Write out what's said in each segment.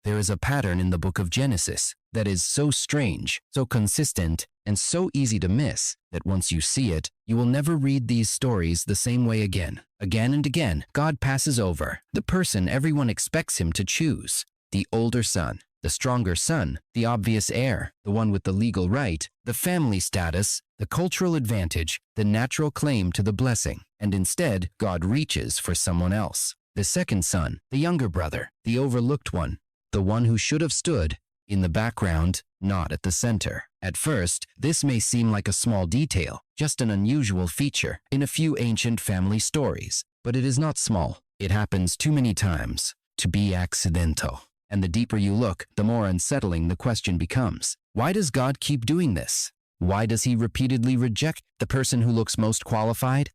There is a pattern in the book of Genesis that is so strange, so consistent, and so easy to miss that once you see it, you will never read these stories the same way again. Again and again, God passes over the person everyone expects him to choose, the older son, the stronger son, the obvious heir, the one with the legal right, the family status, the cultural advantage, the natural claim to the blessing, and instead, God reaches for someone else. The second son, the younger brother, the overlooked one, the one who should have stood in the background, not at the center. At first, this may seem like a small detail, just an unusual feature in a few ancient family stories, but it is not small. It happens too many times to be accidental. And the deeper you look, the more unsettling the question becomes. Why does God keep doing this? Why does he repeatedly reject the person who looks most qualified?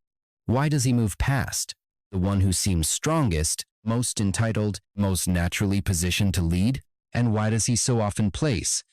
Why does he move past the one who seems strongest, most entitled, most naturally positioned to lead? And why does he so often place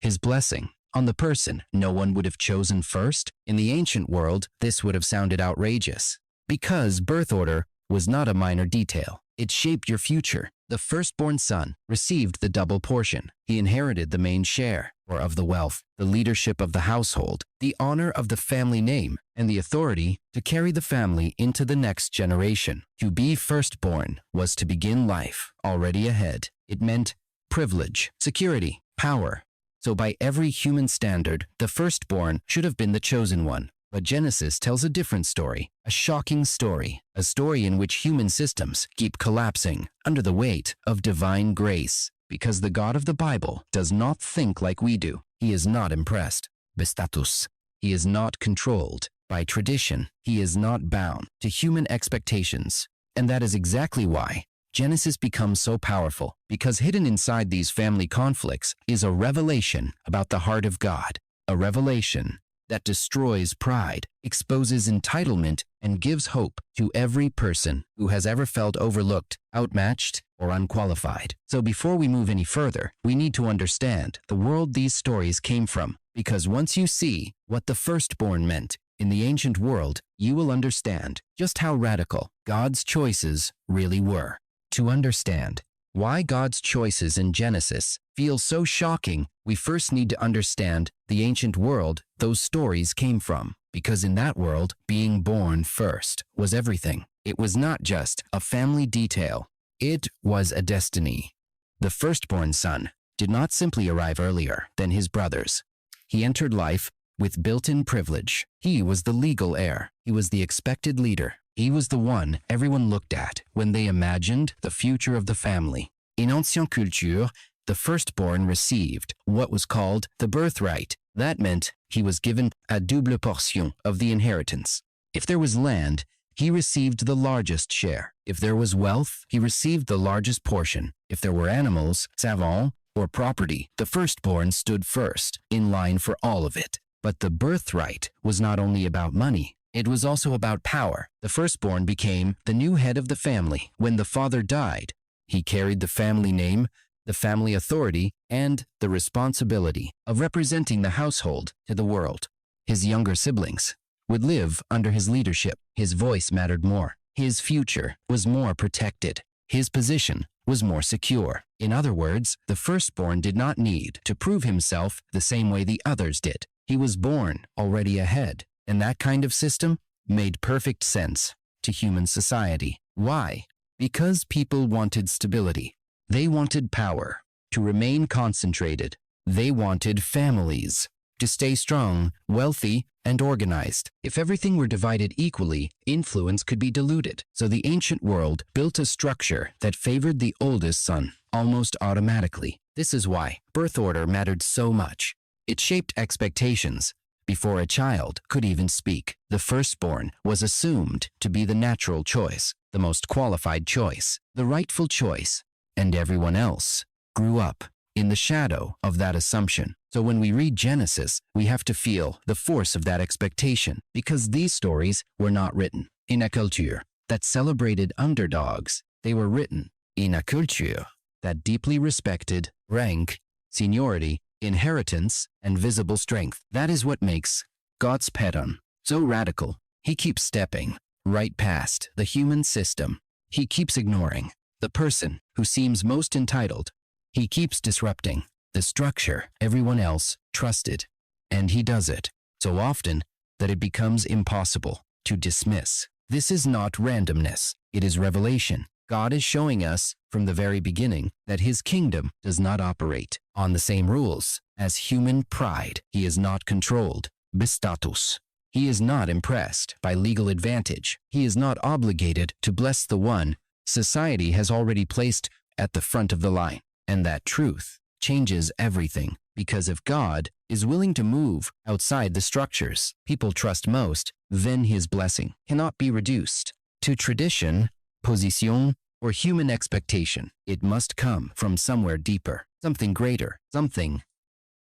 his blessing on the person no one would have chosen first? In the ancient world, this would have sounded outrageous. Because birth order was not a minor detail. It shaped your future. The firstborn son received the double portion. He inherited the main share, or of the wealth, the leadership of the household, the honor of the family name, and the authority to carry the family into the next generation. To be firstborn was to begin life already ahead. It meant privilege, security, power. So by every human standard, the firstborn should have been the chosen one. But Genesis tells a different story, a shocking story, a story in which human systems keep collapsing under the weight of divine grace. Because the God of the Bible does not think like we do. He is not impressed by status. He is not controlled by tradition. He is not bound to human expectations. And that is exactly why Genesis becomes so powerful, because hidden inside these family conflicts is a revelation about the heart of God, a revelation that destroys pride, exposes entitlement, and gives hope to every person who has ever felt overlooked, outmatched, or unqualified. So before we move any further, we need to understand the world these stories came from, because once you see what the firstborn meant in the ancient world, you will understand just how radical God's choices really were. To understand why God's choices in Genesis feel so shocking, we first need to understand the ancient world those stories came from. Because in that world, being born first was everything. It was not just a family detail. It was a destiny. The firstborn son did not simply arrive earlier than his brothers. He entered life with built-in privilege. He was the legal heir. He was the expected leader. He was the one everyone looked at when they imagined the future of the family. In ancienne culture, the firstborn received what was called the birthright. That meant he was given a double portion of the inheritance. If there was land, he received the largest share. If there was wealth, he received the largest portion. If there were animals, savants, or property, the firstborn stood first, in line for all of it. But the birthright was not only about money. It was also about power. The firstborn became the new head of the family. When the father died, he carried the family name, the family authority, and the responsibility of representing the household to the world. His younger siblings would live under his leadership. His voice mattered more. His future was more protected. His position was more secure. In other words, the firstborn did not need to prove himself the same way the others did. He was born already ahead. And that kind of system made perfect sense to human society. Why? Because people wanted stability. They wanted power to remain concentrated. They wanted families to stay strong, wealthy, and organized. If everything were divided equally, influence could be diluted. So the ancient world built a structure that favored the oldest son almost automatically. This is why birth order mattered so much. It shaped expectations. Before a child could even speak, the firstborn was assumed to be the natural choice, the most qualified choice, the rightful choice, and everyone else grew up in the shadow of that assumption. So when we read Genesis, we have to feel the force of that expectation, because these stories were not written in a culture that celebrated underdogs. They were written in a culture that deeply respected rank, seniority, inheritance, and visible strength. That is what makes God's pattern so radical. He keeps stepping right past the human system. He keeps ignoring the person who seems most entitled, He keeps disrupting the structure everyone else trusted, and he does it so often that it becomes impossible to dismiss. This is not randomness, it is revelation. God is showing us from the very beginning that his kingdom does not operate on the same rules as human pride. He is not controlled by status. He is not impressed by legal advantage. He is not obligated to bless the one society has already placed at the front of the line. And that truth changes everything, because if God is willing to move outside the structures people trust most, then his blessing cannot be reduced to tradition, position, or human expectation. It must come from somewhere deeper, something greater, something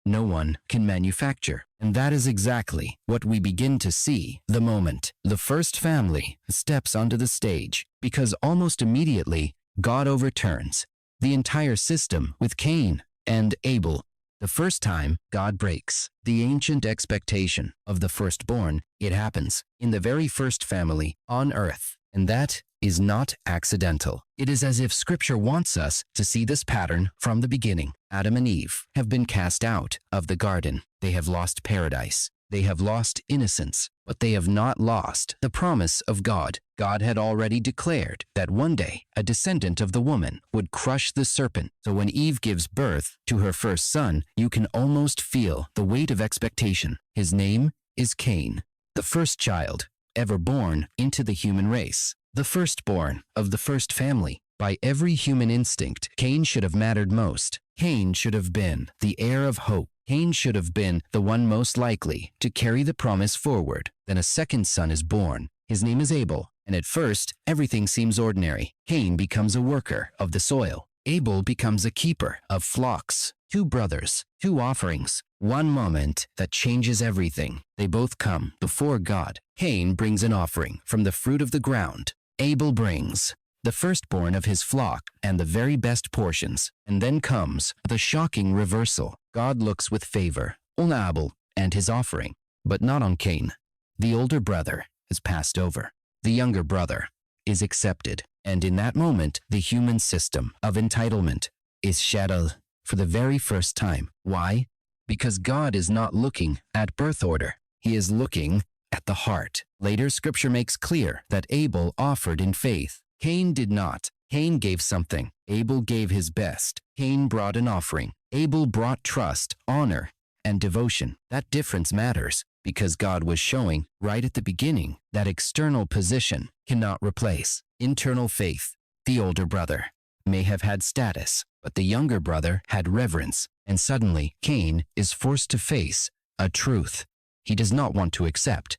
no one can manufacture. And that is exactly what we begin to see the moment the first family steps onto the stage, because almost immediately God overturns the entire system with Cain and Abel. The first time God breaks the ancient expectation of the firstborn, it happens in the very first family on earth. And that is not accidental. It is as if Scripture wants us to see this pattern from the beginning. Adam and Eve have been cast out of the garden. They have lost paradise. They have lost innocence, but they have not lost the promise of God. God had already declared that one day a descendant of the woman would crush the serpent. So when Eve gives birth to her first son, you can almost feel the weight of expectation. His name is Cain, the first child ever born into the human race, the firstborn of the first family. By every human instinct, Cain should have mattered most. Cain should have been the heir of hope. Cain should have been the one most likely to carry the promise forward. Then a second son is born. His name is Abel, and at first, everything seems ordinary. Cain becomes a worker of the soil. Abel becomes a keeper of flocks. Two brothers, two offerings, one moment that changes everything. They both come before God. Cain brings an offering from the fruit of the ground. Abel brings the firstborn of his flock and the very best portions. And then comes the shocking reversal. God looks with favor on Abel and his offering, but not on Cain. The older brother is passed over. The younger brother is accepted. And in that moment, the human system of entitlement is shattered for the very first time. Why? Because God is not looking at birth order. He is looking at the heart. Later, Scripture makes clear that Abel offered in faith. Cain did not. Cain gave something. Abel gave his best. Cain brought an offering. Abel brought trust, honor, and devotion. That difference matters because God was showing right at the beginning that external position cannot replace internal faith. The older brother may have had status, but the younger brother had reverence. And suddenly, Cain is forced to face a truth he does not want to accept.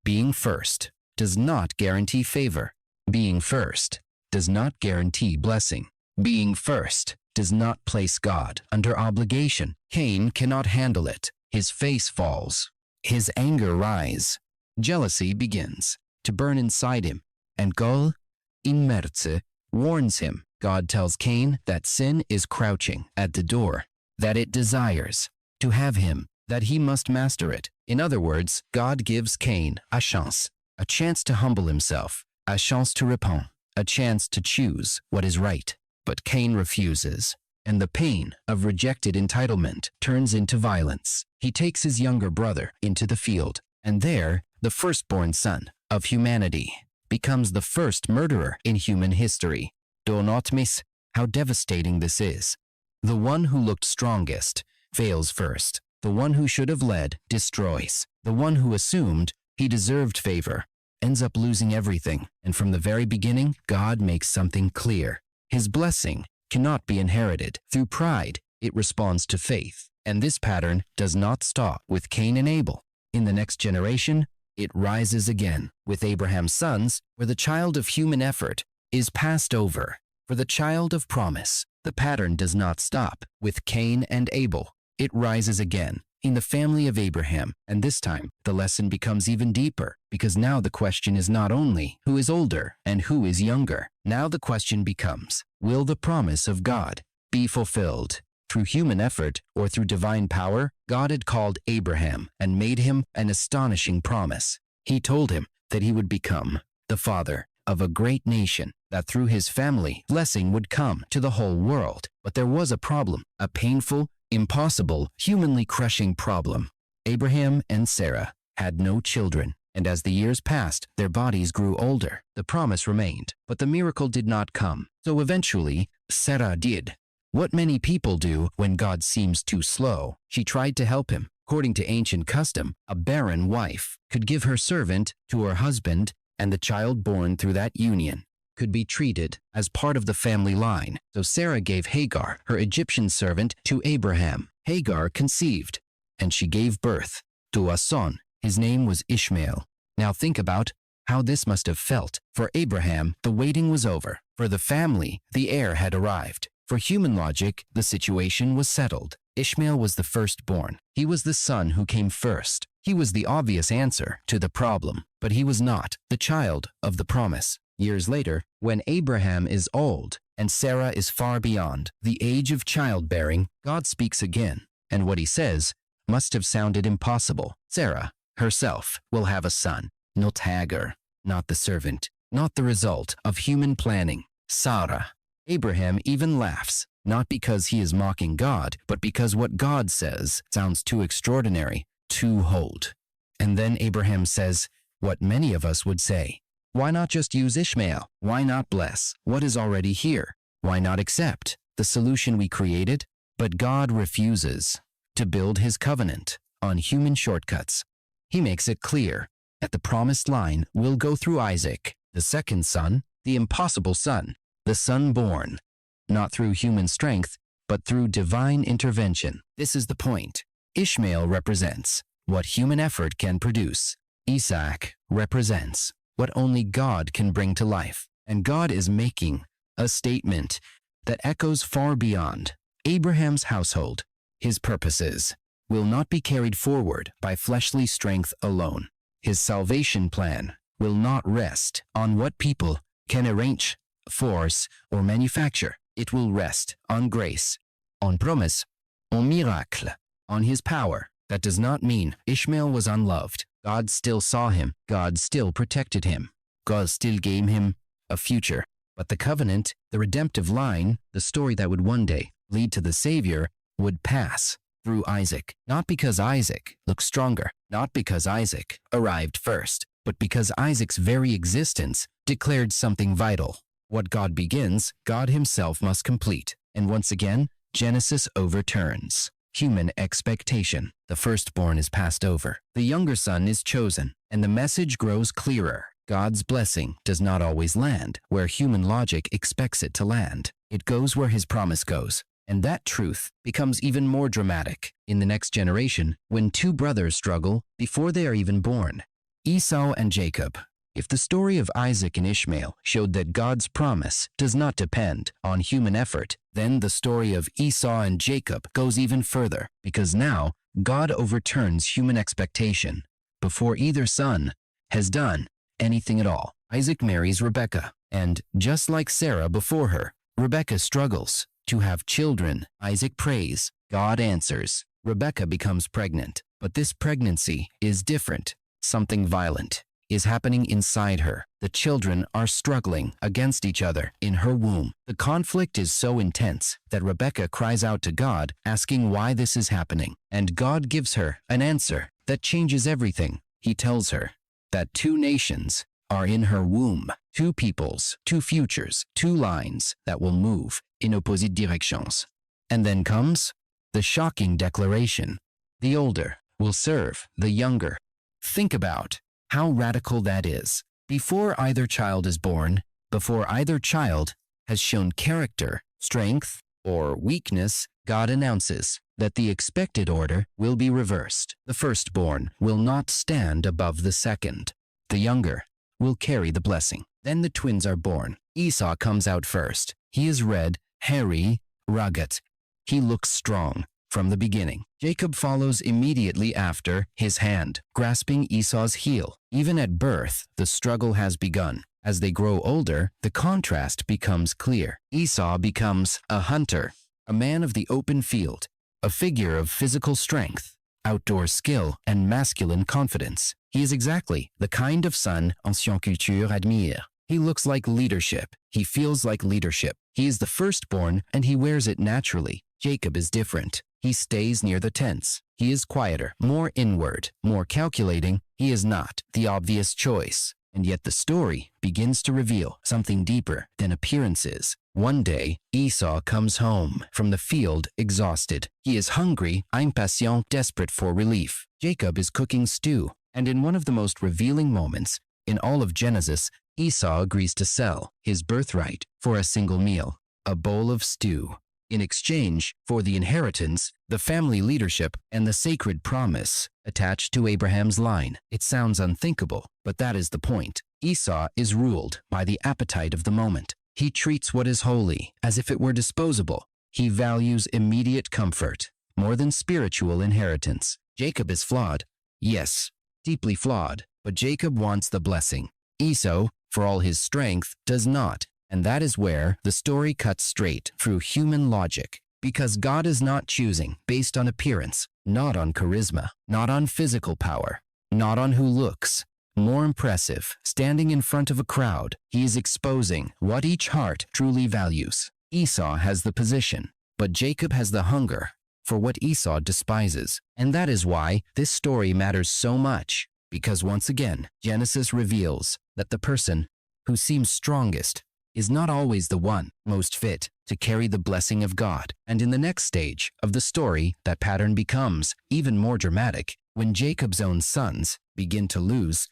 Being first does not guarantee favor. Being first does not guarantee blessing. Being first does not place God under obligation. Cain cannot handle it. His face falls. His anger rises. Jealousy begins to burn inside him. And Gol in Merze warns him. God tells Cain that sin is crouching at the door, that it desires to have him, that he must master it. In other words, God gives Cain a chance to humble himself, a chance to repent, a chance to choose what is right. But Cain refuses, and the pain of rejected entitlement turns into violence. He takes his younger brother into the field, and there, the firstborn son of humanity becomes the first murderer in human history. Do not miss how devastating this is. The one who looked strongest fails first. The one who should have led destroys. The one who assumed he deserved favor ends up losing everything. And from the very beginning, God makes something clear. His blessing cannot be inherited. Through pride, it responds to faith. And this pattern does not stop with Cain and Abel. In the next generation, it rises again with Abraham's sons, where the child of human effort is passed over for the child of promise. The pattern does not stop with Cain and Abel. It rises again in the family of Abraham, and this time the lesson becomes even deeper, because now the question is not only who is older and who is younger. Now the question becomes, will the promise of God be fulfilled? Through human effort or through divine power? God had called Abraham and made him an astonishing promise. He told him that he would become the father of a great nation, that through his family, blessing would come to the whole world. But there was a problem, a painful, impossible, humanly crushing problem. Abraham and Sarah had no children, and as the years passed, their bodies grew older. The promise remained, but the miracle did not come. So eventually, Sarah did what many people do when God seems too slow. She tried to help him. According to ancient custom, a barren wife could give her servant to her husband, and the child born through that union could be treated as part of the family line. So Sarah gave Hagar, her Egyptian servant, to Abraham. Hagar conceived, and she gave birth to a son. His name was Ishmael. Now think about how this must have felt. For Abraham, the waiting was over. For the family, the heir had arrived. For human logic, the situation was settled. Ishmael was the firstborn. He was the son who came first. He was the obvious answer to the problem, but he was not the child of the promise. Years later, when Abraham is old and Sarah is far beyond the age of childbearing, God speaks again, and what he says must have sounded impossible. Sarah herself will have a son, not Hagar, not the servant, not the result of human planning. Sarah. Abraham even laughs, not because he is mocking God, but because what God says sounds too extraordinary, too hold. And then Abraham says what many of us would say. Why not just use Ishmael? Why not bless what is already here? Why not accept the solution we created? But God refuses to build his covenant on human shortcuts. He makes it clear that the promised line will go through Isaac, the second son, the impossible son, the son born, not through human strength, but through divine intervention. This is the point. Ishmael represents what human effort can produce. Isaac represents what only God can bring to life. And God is making a statement that echoes far beyond Abraham's household. His purposes will not be carried forward by fleshly strength alone. His salvation plan will not rest on what people can arrange, force, or manufacture. It will rest on grace, on promise, on miracle, on his power. That does not mean Ishmael was unloved. God still saw him. God still protected him. God still gave him a future. But the covenant, the redemptive line, the story that would one day lead to the Savior, would pass through Isaac. Not because Isaac looked stronger, not because Isaac arrived first, but because Isaac's very existence declared something vital. What God begins, God himself must complete. And once again, Genesis overturns human expectation. The firstborn is passed over. The younger son is chosen, and the message grows clearer. God's blessing does not always land where human logic expects it to land. It goes where his promise goes. And that truth becomes even more dramatic in the next generation when two brothers struggle before they are even born. Esau and Jacob. If the story of Isaac and Ishmael showed that God's promise does not depend on human effort, then the story of Esau and Jacob goes even further, because now God overturns human expectation before either son has done anything at all. Isaac marries Rebekah, and just like Sarah before her, Rebekah struggles to have children. Isaac prays, God answers. Rebekah becomes pregnant, but this pregnancy is different. Something violent is happening inside her. The children are struggling against each other in her womb. The conflict is so intense that Rebekah cries out to God, asking why this is happening. And God gives her an answer that changes everything. He tells her that two nations are in her womb, two peoples, two futures, two lines that will move in opposite directions. And then comes the shocking declaration. The older will serve the younger. Think about how radical that is. Before either child is born, before either child has shown character, strength, or weakness, God announces that the expected order will be reversed. The firstborn will not stand above the second. The younger will carry the blessing. Then the twins are born. Esau comes out first. He is red, hairy, rugged. He looks strong from the beginning. Jacob follows immediately after, his hand grasping Esau's heel. Even at birth, the struggle has begun. As they grow older, the contrast becomes clear. Esau becomes a hunter, a man of the open field, a figure of physical strength, outdoor skill, and masculine confidence. He is exactly the kind of son ancienne culture admire. He looks like leadership. He feels like leadership. He is the firstborn and he wears it naturally. Jacob is different. He stays near the tents. He is quieter, more inward, more calculating. He is not the obvious choice. And yet the story begins to reveal something deeper than appearances. One day, Esau comes home from the field exhausted. He is hungry, impatient, desperate for relief. Jacob is cooking stew, and in one of the most revealing moments in all of Genesis, Esau agrees to sell his birthright for a single meal, a bowl of stew, in exchange for the inheritance, the family leadership, and the sacred promise attached to Abraham's line. It sounds unthinkable, but that is the point. Esau is ruled by the appetite of the moment. He treats what is holy as if it were disposable. He values immediate comfort more than spiritual inheritance. Jacob is flawed. Yes, deeply flawed, but Jacob wants the blessing. Esau, for all his strength, does not. And that is where the story cuts straight through human logic. Because God is not choosing based on appearance, not on charisma, not on physical power, not on who looks more impressive. Standing in front of a crowd, he is exposing what each heart truly values. Esau has the position, but Jacob has the hunger for what Esau despises. And that is why this story matters so much. Because once again, Genesis reveals that the person who seems strongest is not always the one most fit to carry the blessing of God. And in the next stage of the story, that pattern becomes even more dramatic when Jacob's own sons begin to lose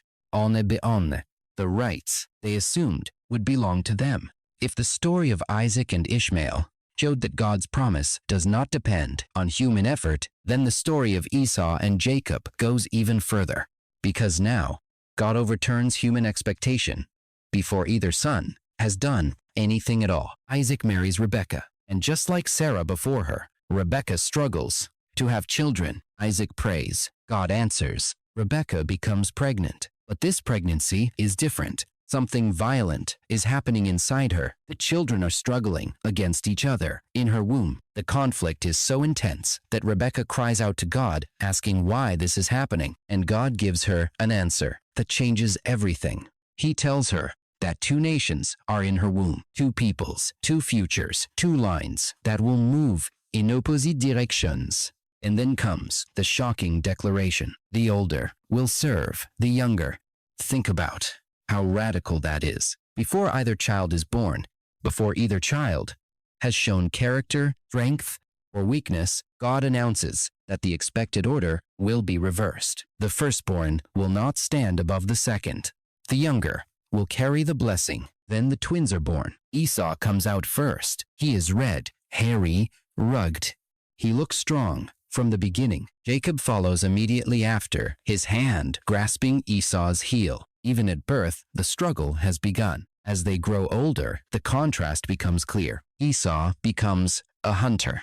the rights they assumed would belong to them. If the story of Isaac and Ishmael showed that God's promise does not depend on human effort, then the story of Esau and Jacob goes even further. Because now, God overturns human expectation before either son has done anything at all. Isaac marries Rebekah, and just like Sarah before her, Rebekah struggles to have children. Isaac prays, God answers. Rebekah becomes pregnant, but this pregnancy is different. Something violent is happening inside her. The children are struggling against each other in her womb. The conflict is so intense that Rebekah cries out to God, asking why this is happening, and God gives her an answer that changes everything. He tells her that two nations are in her womb, two peoples, two futures, two lines that will move in opposite directions. And then comes the shocking declaration. The older will serve the younger. Think about how radical that is. Before either child is born, before either child has shown character, strength, or weakness, God announces that the expected order will be reversed. The firstborn will not stand above the second. The younger will carry the blessing. Then the twins are born. Esau comes out first. He is red, hairy, rugged. He looks strong from the beginning. Jacob follows immediately after, his hand grasping Esau's heel. Even at birth, the struggle has begun. As they grow older, the contrast becomes clear. Esau becomes a hunter,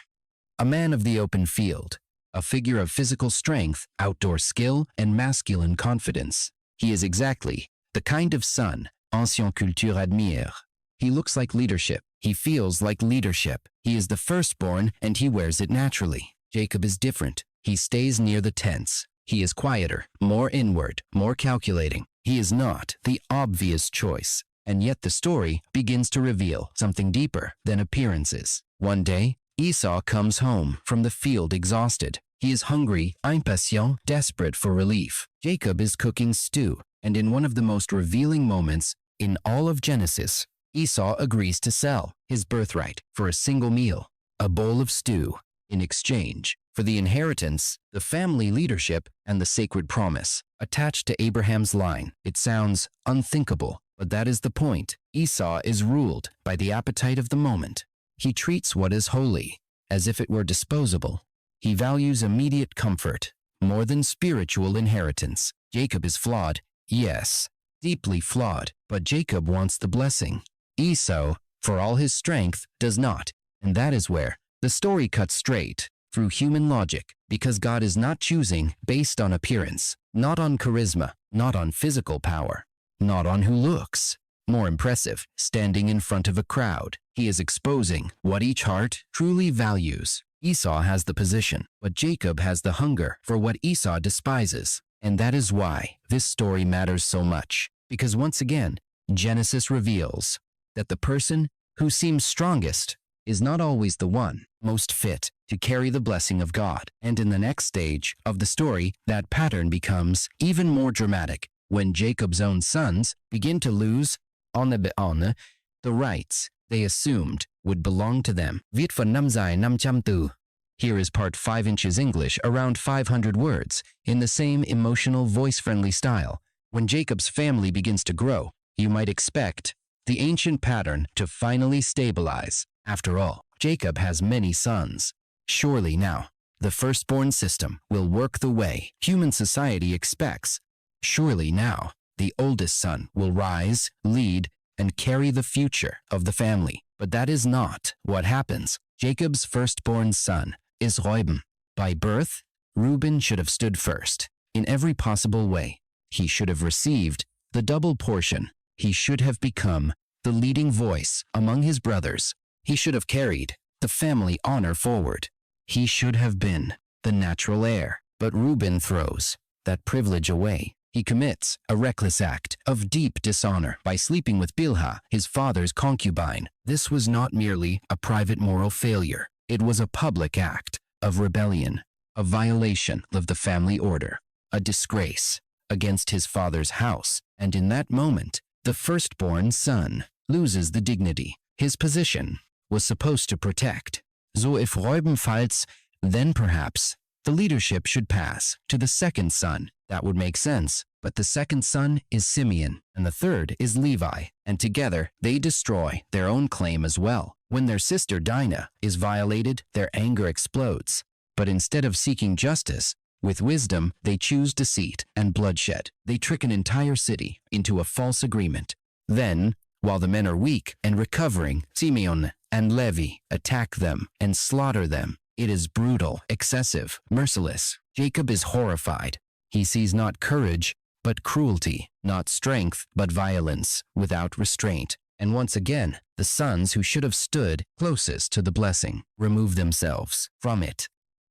a man of the open field, a figure of physical strength, outdoor skill, and masculine confidence. He is exactly the kind of son ancienne culture admire. He looks like leadership. He feels like leadership. He is the firstborn and he wears it naturally. Jacob is different. He stays near the tents. He is quieter, more inward, more calculating. He is not the obvious choice. And yet the story begins to reveal something deeper than appearances. One day, Esau comes home from the field exhausted. He is hungry, impatient, desperate for relief. Jacob is cooking stew, and in one of the most revealing moments in all of Genesis, Esau agrees to sell his birthright for a single meal, a bowl of stew, in exchange for the inheritance, the family leadership, and the sacred promise attached to Abraham's line. It sounds unthinkable, but that is the point. Esau is ruled by the appetite of the moment. He treats what is holy as if it were disposable. He values immediate comfort more than spiritual inheritance. Jacob is flawed, yes, deeply flawed, but Jacob wants the blessing. Esau, for all his strength, does not, and that is where the story cuts straight through human logic, because God is not choosing based on appearance, not on charisma, not on physical power, not on who looks more impressive. Standing in front of a crowd, he is exposing what each heart truly values. Esau has the position, but Jacob has the hunger for what Esau despises. And that is why this story matters so much, because once again, Genesis reveals that the person who seems strongest is not always the one most fit to carry the blessing of God. And in the next stage of the story, that pattern becomes even more dramatic when Jacob's own sons begin to lose on the rights they assumed would belong to them. Viết phần 5 dài 500 từ. Here is part 5 inches English, around 500 words, in the same emotional, voice-friendly style. When Jacob's family begins to grow, you might expect the ancient pattern to finally stabilize. After all, Jacob has many sons. Surely now, the firstborn system will work the way human society expects. Surely now, the oldest son will rise, lead, and carry the future of the family. But that is not what happens. Jacob's firstborn son is Reuben. By birth, Reuben should have stood first. In every possible way, he should have received the double portion. He should have become the leading voice among his brothers. He should have carried the family honor forward. He should have been the natural heir. But Reuben throws that privilege away. He commits a reckless act of deep dishonor by sleeping with Bilhah, his father's concubine. This was not merely a private moral failure. It was a public act of rebellion, a violation of the family order, a disgrace against his father's house. And in that moment, the firstborn son loses the dignity his position was supposed to protect. So if Reuben falls, then perhaps the leadership should pass to the second son. That would make sense. But the second son is Simeon, and the third is Levi, and together they destroy their own claim as well. When their sister Dinah is violated, their anger explodes. But instead of seeking justice, with wisdom, they choose deceit and bloodshed. They trick an entire city into a false agreement. Then, while the men are weak and recovering, Simeon and Levi attack them and slaughter them. It is brutal, excessive, merciless. Jacob is horrified. He sees not courage, but cruelty, not strength, but violence, without restraint. And once again, the sons who should have stood closest to the blessing remove themselves from it.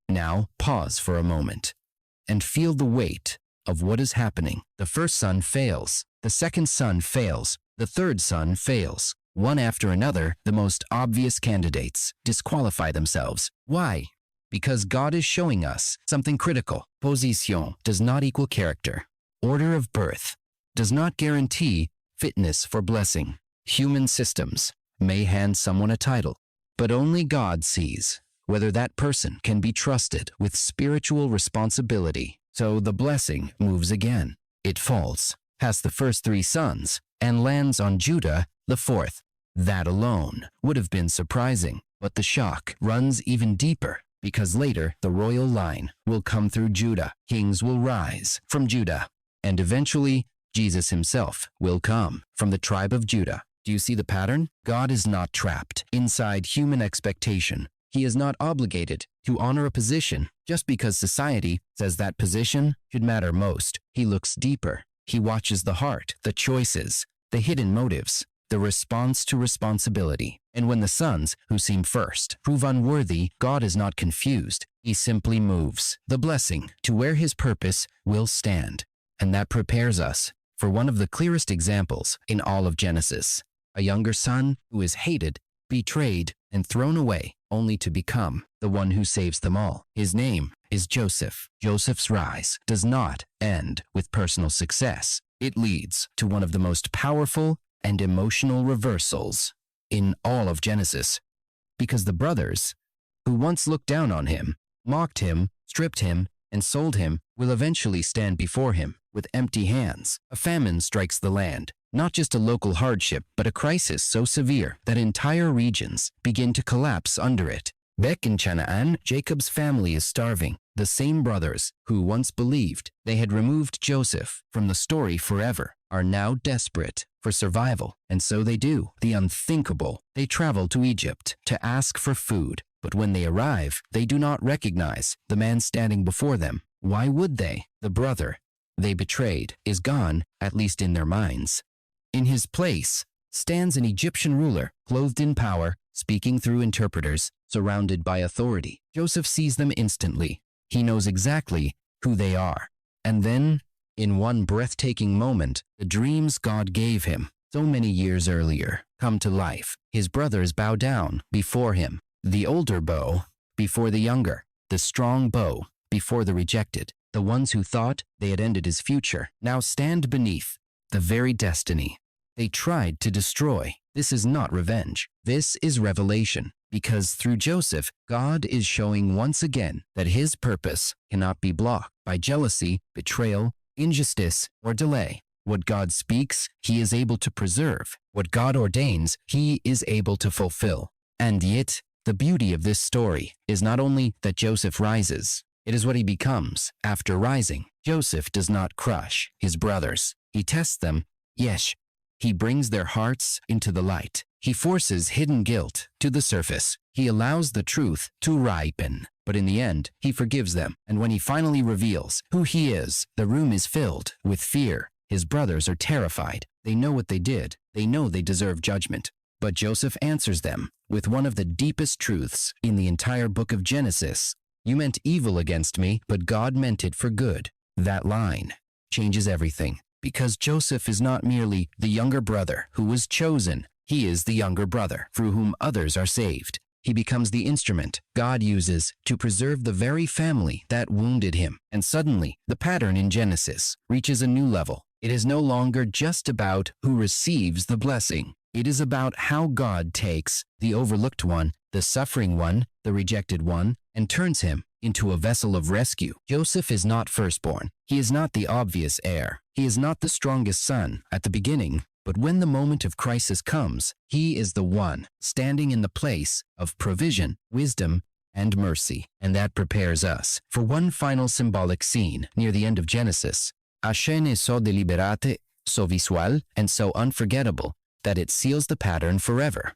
Now, pause for a moment and feel the weight of what is happening. The first son fails. The second son fails. The third son fails. One after another, the most obvious candidates disqualify themselves. Why? Because God is showing us something critical. Position does not equal character. Order of birth does not guarantee fitness for blessing. Human systems may hand someone a title, but only God sees whether that person can be trusted with spiritual responsibility. So the blessing moves again. It falls past the first three sons and lands on Judah, the fourth. That alone would have been surprising, but the shock runs even deeper. Because later, the royal line will come through Judah. Kings will rise from Judah. And eventually, Jesus himself will come from the tribe of Judah. Do you see the pattern? God is not trapped inside human expectation. He is not obligated to honor a position just because society says that position should matter most. He looks deeper. He watches the heart, the choices, the hidden motives, the response to responsibility. And when the sons who seem first prove unworthy, God is not confused. He simply moves the blessing to where his purpose will stand. And that prepares us for one of the clearest examples in all of Genesis. A younger son who is hated, betrayed, and thrown away, only to become the one who saves them all. His name is Joseph. Joseph's rise does not end with personal success. It leads to one of the most powerful and emotional reversals in all of Genesis, because the brothers, who once looked down on him, mocked him, stripped him, and sold him, will eventually stand before him with empty hands. A famine strikes the land, not just a local hardship, but a crisis so severe that entire regions begin to collapse under it. Back in Canaan, Jacob's family is starving. The same brothers who once believed they had removed Joseph from the story forever are now desperate for survival, and so they do the unthinkable. They travel to Egypt to ask for food, but when they arrive, they do not recognize the man standing before them. Why would they? The brother they betrayed is gone, at least in their minds. In his place stands an Egyptian ruler, clothed in power, speaking through interpreters, surrounded by authority. Joseph sees them instantly. He knows exactly who they are. And then, in one breathtaking moment, the dreams God gave him so many years earlier, come to life. His brothers bow down before him. The older bow before the younger, the strong bow before the rejected. The ones who thought they had ended his future now stand beneath the very destiny they tried to destroy. This is not revenge. This is revelation, because through Joseph, God is showing once again that his purpose cannot be blocked by jealousy, betrayal, injustice, or delay. What God speaks, he is able to preserve. What God ordains, he is able to fulfill. And yet, the beauty of this story is not only that Joseph rises, it is what he becomes after rising. Joseph does not crush his brothers. He tests them, yes. He brings their hearts into the light. He forces hidden guilt to the surface. He allows the truth to ripen. But in the end, he forgives them. And when he finally reveals who he is, the room is filled with fear. His brothers are terrified. They know what they did. They know they deserve judgment. But Joseph answers them with one of the deepest truths in the entire book of Genesis. You meant evil against me, but God meant it for good. That line changes everything. Because Joseph is not merely the younger brother who was chosen. He is the younger brother through whom others are saved. He becomes the instrument God uses to preserve the very family that wounded him. And suddenly, the pattern in Genesis reaches a new level. It is no longer just about who receives the blessing. It is about how God takes the overlooked one, the suffering one, the rejected one, and turns him into a vessel of rescue. Joseph is not firstborn. He is not the obvious heir. He is not the strongest son at the beginning. But when the moment of crisis comes, he is the one standing in the place of provision, wisdom, and mercy. And that prepares us for one final symbolic scene near the end of Genesis. A scène so deliberate, so visual, and so unforgettable that it seals the pattern forever.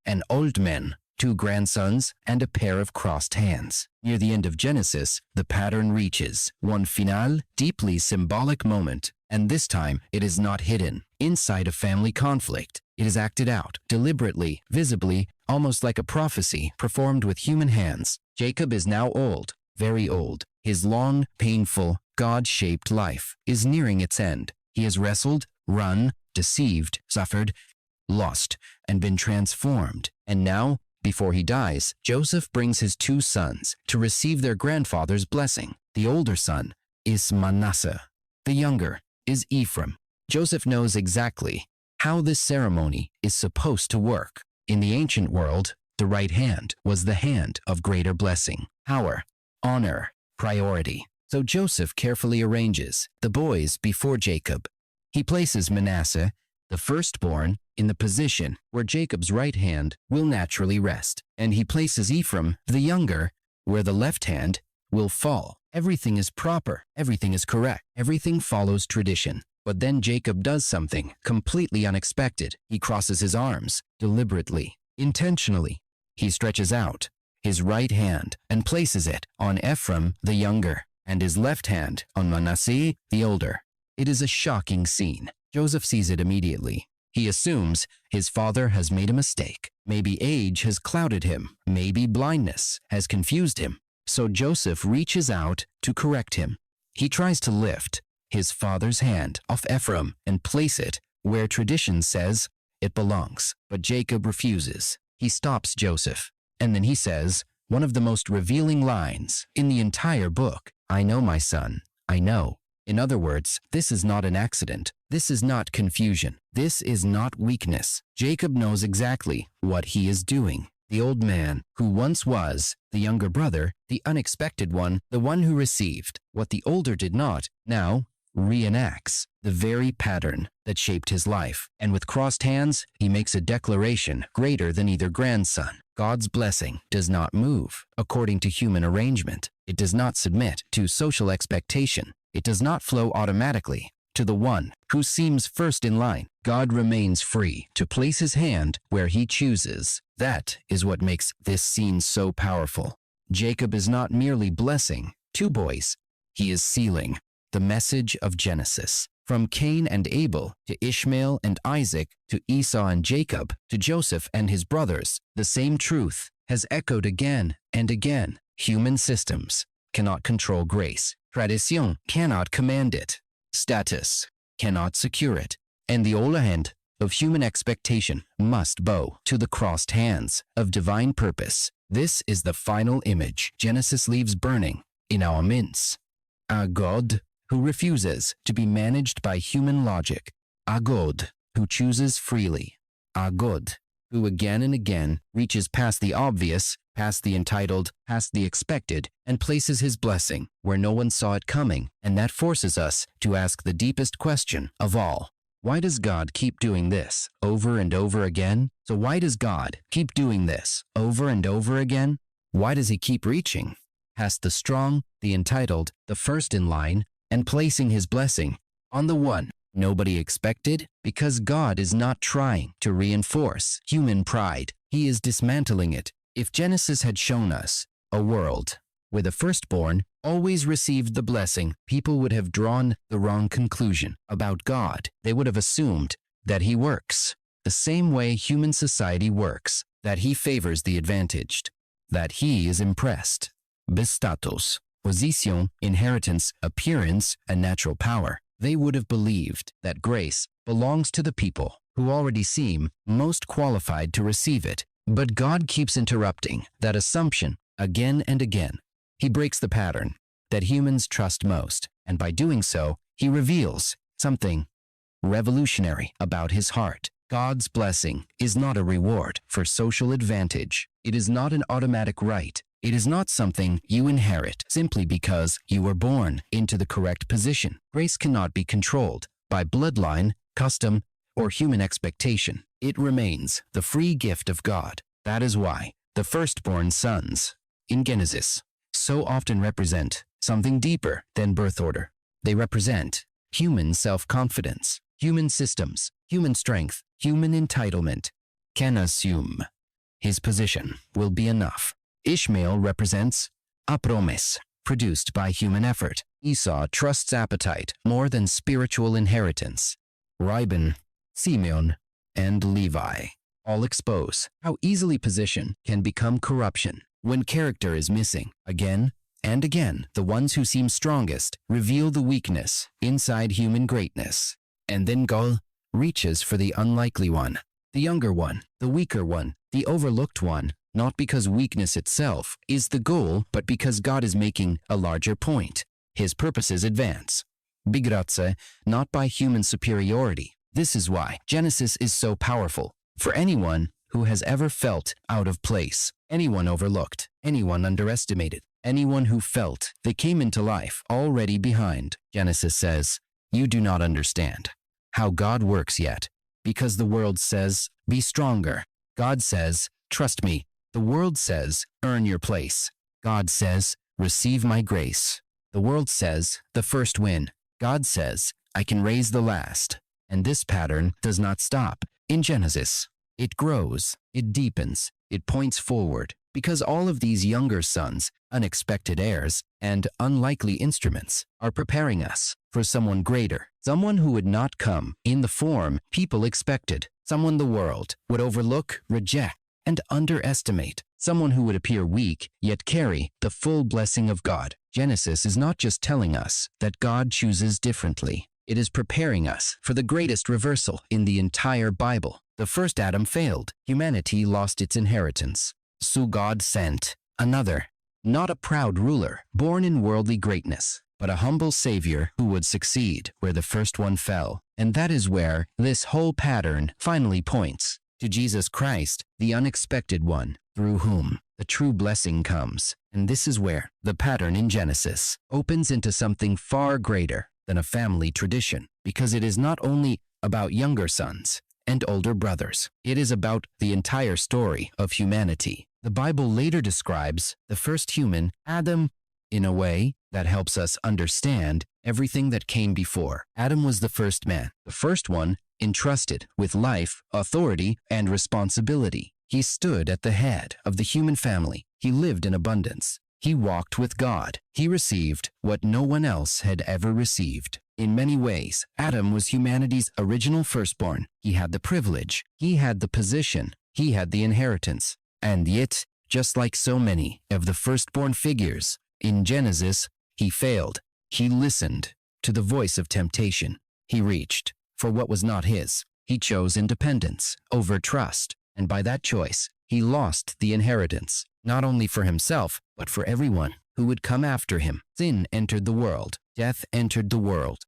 An old man, 2 grandsons, and a pair of crossed hands. Near the end of Genesis, the pattern reaches one final, deeply symbolic moment, and this time it is not hidden inside a family conflict. It is acted out, deliberately, visibly, almost like a prophecy performed with human hands. Jacob is now old, very old. His long, painful, God-shaped life is nearing its end. He has wrestled, run, deceived, suffered, lost, and been transformed. And now, before he dies, Joseph brings his 2 sons to receive their grandfather's blessing. The older son is Manasseh. The younger is Ephraim. Joseph knows exactly how this ceremony is supposed to work. In the ancient world, the right hand was the hand of greater blessing, power, honor, priority. So Joseph carefully arranges the boys before Jacob. He places Manasseh, the firstborn, in the position where Jacob's right hand will naturally rest, and he places Ephraim, the younger, where the left hand will fall. Everything is proper, everything is correct, everything follows tradition. But then Jacob does something completely unexpected. He crosses his arms, deliberately, intentionally. He stretches out his right hand and places it on Ephraim, the younger, and his left hand on Manasseh, the older. It is a shocking scene. Joseph sees it immediately. He assumes his father has made a mistake. Maybe age has clouded him. Maybe blindness has confused him. So Joseph reaches out to correct him. He tries to lift his father's hand off Ephraim and place it where tradition says it belongs. But Jacob refuses. He stops Joseph. And then he says one of the most revealing lines in the entire book. I know, my son, I know. In other words, this is not an accident. This is not confusion. This is not weakness. Jacob knows exactly what he is doing. The old man, who once was the younger brother, the unexpected one, the one who received what the older did not, now reenacts the very pattern that shaped his life. And with crossed hands, he makes a declaration greater than either grandson. God's blessing does not move according to human arrangement. It does not submit to social expectation. It does not flow automatically to the one who seems first in line. God remains free to place his hand where he chooses. That is what makes this scene so powerful. Jacob is not merely blessing 2 boys. He is sealing the message of Genesis. From Cain and Abel to Ishmael and Isaac to Esau and Jacob to Joseph and his brothers, the same truth has echoed again and again. Human systems cannot control grace. Tradition cannot command it. Status cannot secure it. And the older hand of human expectation must bow to the crossed hands of divine purpose. This is the final image Genesis leaves burning in our minds. A God who refuses to be managed by human logic. A God who chooses freely. A God who again and again reaches past the obvious, past the entitled, past the expected, and places his blessing where no one saw it coming. And that forces us to ask the deepest question of all. Why does God keep doing this over and over again? So why does God keep doing this over and over again? Why does he keep reaching past the strong, the entitled, the first in line, and placing his blessing on the one nobody expected? Because God is not trying to reinforce human pride. He is dismantling it. If Genesis had shown us a world where the firstborn always received the blessing, people would have drawn the wrong conclusion about God. They would have assumed that he works the same way human society works, that he favors the advantaged, that he is impressed. Status, position, inheritance, appearance, and natural power. They would have believed that grace belongs to the people who already seem most qualified to receive it. But God keeps interrupting that assumption again and again. He breaks the pattern that humans trust most, and by doing so, he reveals something revolutionary about his heart. God's blessing is not a reward for social advantage. It is not an automatic right. It is not something you inherit simply because you were born into the correct position. Grace cannot be controlled by bloodline, custom, or human expectation. It remains the free gift of God. That is why the firstborn sons in Genesis so often represent something deeper than birth order. They represent human self-confidence, human systems, human strength, human entitlement. Can assume his position will be enough. Ishmael represents a promise produced by human effort. Esau trusts appetite more than spiritual inheritance. Reuben, Simeon, and Levi all expose how easily position can become corruption when character is missing. Again and again, the ones who seem strongest reveal the weakness inside human greatness. And then God reaches for the unlikely one, the younger one, the weaker one, the overlooked one, not because weakness itself is the goal, but because God is making a larger point. His purposes advance. Bigrazze, not by human superiority. This is why Genesis is so powerful. For anyone who has ever felt out of place, anyone overlooked, anyone underestimated, anyone who felt they came into life already behind, Genesis says, you do not understand how God works yet, because the world says, be stronger. God says, trust me. The world says, earn your place. God says, receive my grace. The world says, the first win. God says, I can raise the last. And this pattern does not stop in Genesis. It grows, it deepens, it points forward, because all of these younger sons, unexpected heirs, and unlikely instruments are preparing us for someone greater, someone who would not come in the form people expected, someone the world would overlook, reject, and underestimate, someone who would appear weak yet carry the full blessing of God. Genesis is not just telling us that God chooses differently. It is preparing us for the greatest reversal in the entire Bible. The first Adam failed. Humanity lost its inheritance. So God sent another, not a proud ruler born in worldly greatness, but a humble Savior who would succeed where the first one fell. And that is where this whole pattern finally points to Jesus Christ, the unexpected one, through whom the true blessing comes. And this is where the pattern in Genesis opens into something far greater than a family tradition, because it is not only about younger sons and older brothers. It is about the entire story of humanity. The Bible later describes the first human, Adam, in a way that helps us understand everything that came before. Adam was the first man, the first one entrusted with life, authority, and responsibility. He stood at the head of the human family. He lived in abundance. He walked with God. He received what no one else had ever received. In many ways, Adam was humanity's original firstborn. He had the privilege. He had the position. He had the inheritance. And yet, just like so many of the firstborn figures in Genesis, he failed. He listened to the voice of temptation. He reached for what was not his. He chose independence over trust, and by that choice, he lost the inheritance, not only for himself, but for everyone who would come after him. Sin entered the world. Death entered the world.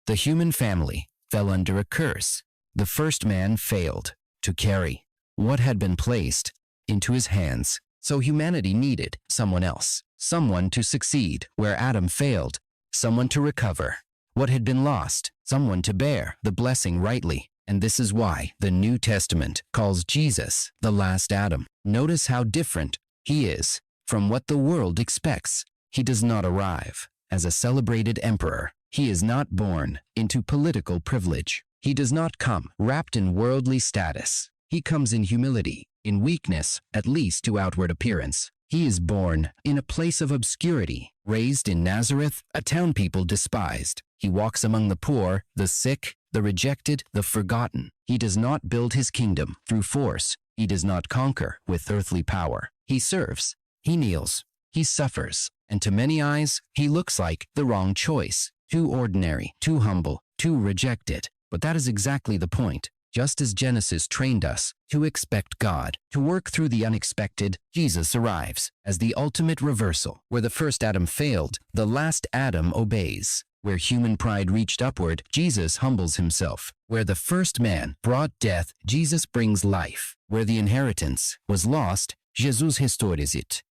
The human family fell under a curse. The first man failed to carry what had been placed into his hands. So humanity needed someone else, someone to succeed where Adam failed, someone to recover what had been lost, someone to bear the blessing rightly. And this is why the New Testament calls Jesus the last Adam. Notice how different he is from what the world expects. He does not arrive as a celebrated emperor. He is not born into political privilege. He does not come wrapped in worldly status. He comes in humility, in weakness, at least to outward appearance. He is born in a place of obscurity, raised in Nazareth, a town people despised. He walks among the poor, the sick, the rejected, the forgotten. He does not build his kingdom through force. He does not conquer with earthly power. He serves. He kneels. He suffers. And to many eyes, he looks like the wrong choice. Too ordinary, too humble, too rejected. But that is exactly the point. Just as Genesis trained us to expect God to work through the unexpected, Jesus arrives as the ultimate reversal. Where the first Adam failed, the last Adam obeys. Where human pride reached upward, Jesus humbles himself. Where the first man brought death, Jesus brings life. Where the inheritance was lost, Jesus restores it.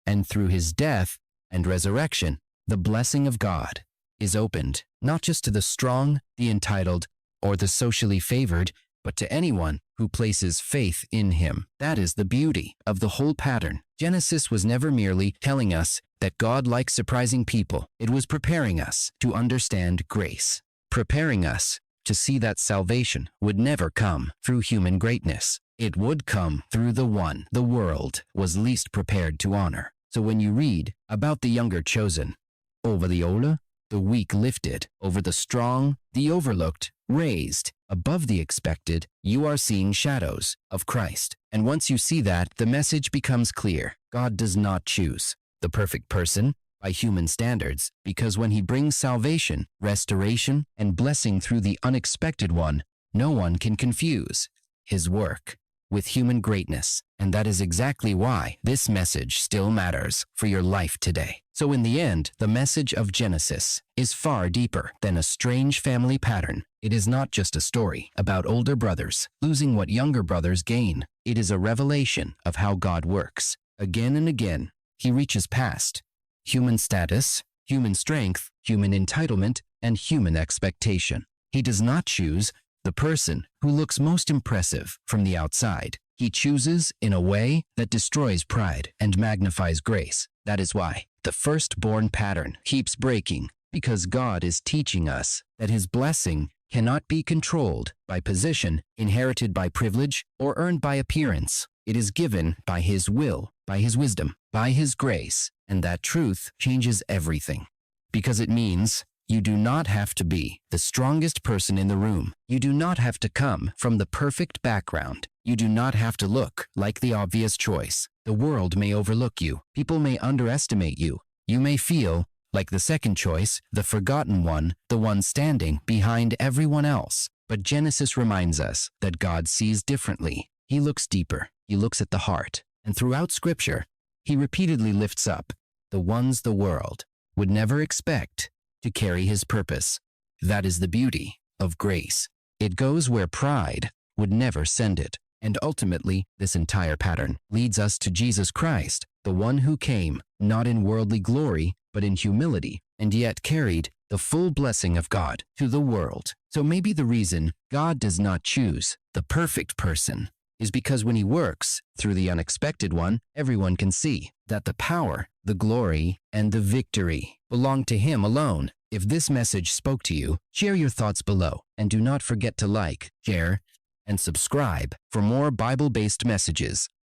And through his death and resurrection, the blessing of God is opened, not just to the strong, the entitled, or the socially favored, but to anyone who places faith in him. That is the beauty of the whole pattern. Genesis was never merely telling us that God likes surprising people. It was preparing us to understand grace, preparing us to see that salvation would never come through human greatness. It would come through the one the world was least prepared to honor. So when you read about the younger chosen, over the older, the weak lifted, over the strong, the overlooked, raised, above the expected, you are seeing shadows of Christ. And once you see that, the message becomes clear. God does not choose the perfect person by human standards, because when he brings salvation, restoration, and blessing through the unexpected one, no one can confuse his work with human greatness. And that is exactly why this message still matters for your life today. So in the end, the message of Genesis is far deeper than a strange family pattern. It is not just a story about older brothers losing what younger brothers gain. It is a revelation of how God works. Again and again, he reaches past human status, human strength, human entitlement, and human expectation. He does not choose the person who looks most impressive from the outside. He chooses in a way that destroys pride and magnifies grace. That is why the firstborn pattern keeps breaking, because God is teaching us that his blessing cannot be controlled by position, inherited by privilege, or earned by appearance. It is given by his will, by his wisdom, by his grace, and that truth changes everything. Because it means you do not have to be the strongest person in the room. You do not have to come from the perfect background. You do not have to look like the obvious choice. The world may overlook you. People may underestimate you. You may feel like the second choice, the forgotten one, the one standing behind everyone else. But Genesis reminds us that God sees differently. He looks deeper. He looks at the heart. And throughout Scripture, he repeatedly lifts up the ones the world would never expect to carry his purpose. That is the beauty of grace. It goes where pride would never send it. And ultimately, this entire pattern leads us to Jesus Christ, the one who came not in worldly glory, but in humility, and yet carried the full blessing of God to the world. So maybe the reason God does not choose the perfect person is because when he works through the unexpected one, everyone can see that the power, the glory, and the victory belong to him alone. If this message spoke to you, share your thoughts below, and do not forget to like, share, and subscribe for more Bible-based messages.